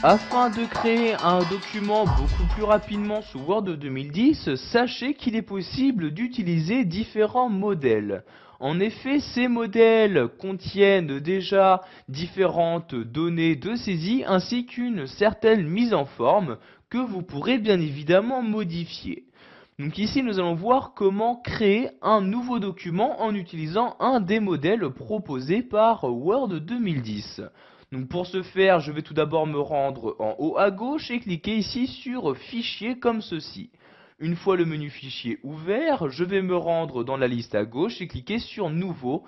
Afin de créer un document beaucoup plus rapidement sous Word 2010, sachez qu'il est possible d'utiliser différents modèles. En effet, ces modèles contiennent déjà différentes données de saisie ainsi qu'une certaine mise en forme que vous pourrez bien évidemment modifier. Donc ici, nous allons voir comment créer un nouveau document en utilisant un des modèles proposés par Word 2010. Donc pour ce faire, je vais tout d'abord me rendre en haut à gauche et cliquer ici sur Fichier comme ceci. Une fois le menu Fichier ouvert, je vais me rendre dans la liste à gauche et cliquer sur Nouveau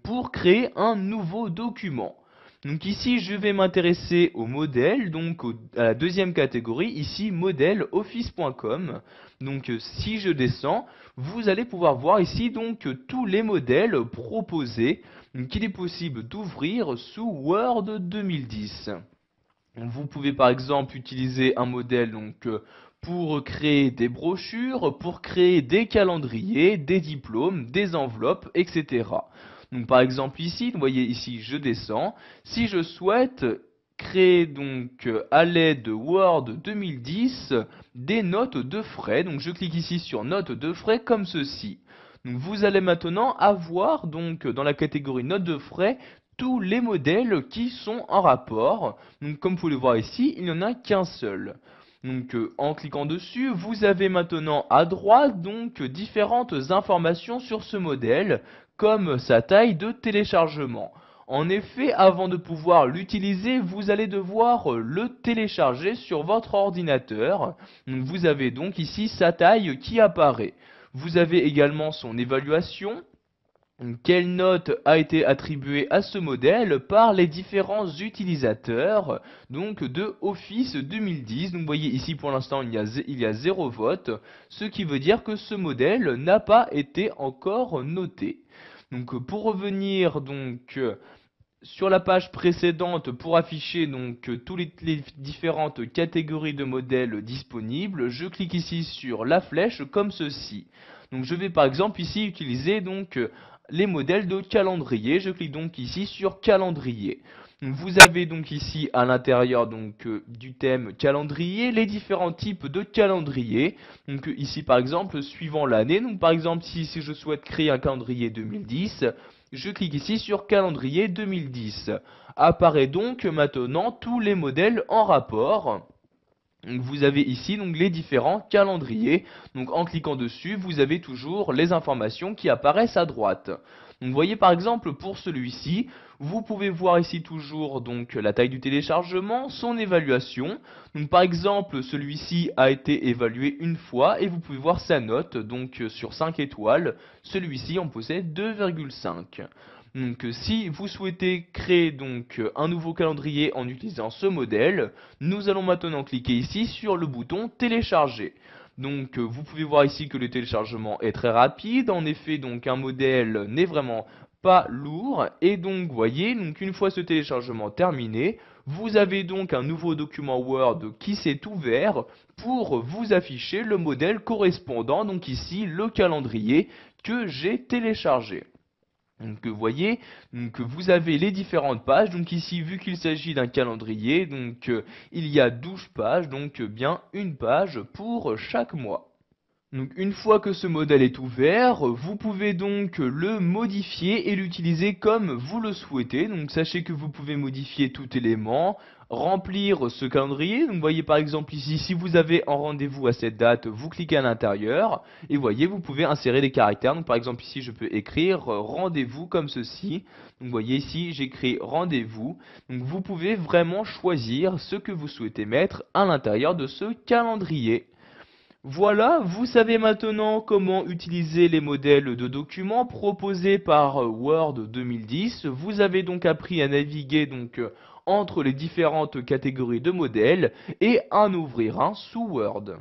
pour créer un nouveau document. Donc ici, je vais m'intéresser au modèle, donc à la deuxième catégorie, ici modèle office.com. Donc si je descends, vous allez pouvoir voir ici donc tous les modèles proposés qu'il est possible d'ouvrir sous Word 2010. Vous pouvez par exemple utiliser un modèle pour créer des brochures, pour créer des calendriers, des diplômes, des enveloppes, etc. Donc par exemple ici, vous voyez ici je descends. Si je souhaite créer à l'aide de Word 2010 des notes de frais, donc je clique ici sur notes de frais comme ceci. Donc vous allez maintenant avoir dans la catégorie notes de frais tous les modèles qui sont en rapport. Donc comme vous pouvez le voir ici, il n'y en a qu'un seul. Donc en cliquant dessus, vous avez maintenant à droite différentes informations sur ce modèle, comme sa taille de téléchargement. En effet, avant de pouvoir l'utiliser, vous allez devoir le télécharger sur votre ordinateur. Donc vous avez donc ici sa taille qui apparaît. Vous avez également son évaluation. Quelle note a été attribuée à ce modèle par les différents utilisateurs de Office 2010. Donc vous voyez ici pour l'instant il y a 0 vote, ce qui veut dire que ce modèle n'a pas été encore noté. Donc pour revenir sur la page précédente pour afficher toutes les différentes catégories de modèles disponibles, je clique ici sur la flèche comme ceci. Donc je vais par exemple ici utiliser les modèles de calendrier. Je clique donc ici sur calendrier. Vous avez donc ici à l'intérieur du thème calendrier les différents types de calendrier. Donc ici par exemple suivant l'année. Donc par exemple si je souhaite créer un calendrier 2010, je clique ici sur calendrier 2010. Apparaît donc maintenant tous les modèles en rapport. Vous avez ici les différents calendriers. Donc en cliquant dessus, vous avez toujours les informations qui apparaissent à droite. Donc vous voyez par exemple pour celui-ci, vous pouvez voir ici toujours la taille du téléchargement, son évaluation. Donc par exemple, celui-ci a été évalué une fois et vous pouvez voir sa note sur 5 étoiles. Celui-ci en possède 2,5. Donc si vous souhaitez créer un nouveau calendrier en utilisant ce modèle, nous allons maintenant cliquer ici sur le bouton télécharger. Donc vous pouvez voir ici que le téléchargement est très rapide. En effet, un modèle n'est vraiment pas lourd. Et vous voyez, une fois ce téléchargement terminé, vous avez un nouveau document Word qui s'est ouvert pour vous afficher le modèle correspondant, ici le calendrier que j'ai téléchargé. Donc vous voyez, vous avez les différentes pages. Donc ici, vu qu'il s'agit d'un calendrier, il y a 12 pages, bien une page pour chaque mois. Donc une fois que ce modèle est ouvert, vous pouvez le modifier et l'utiliser comme vous le souhaitez. Donc sachez que vous pouvez modifier tout élément, remplir ce calendrier. Donc voyez par exemple ici, si vous avez un rendez-vous à cette date, vous cliquez à l'intérieur et voyez, vous pouvez insérer des caractères. Donc par exemple ici, je peux écrire rendez-vous comme ceci. Donc voyez ici, j'écris rendez-vous. Donc vous pouvez vraiment choisir ce que vous souhaitez mettre à l'intérieur de ce calendrier. Voilà, vous savez maintenant comment utiliser les modèles de documents proposés par Word 2010. Vous avez appris à naviguer entre les différentes catégories de modèles et à en ouvrir un sous Word.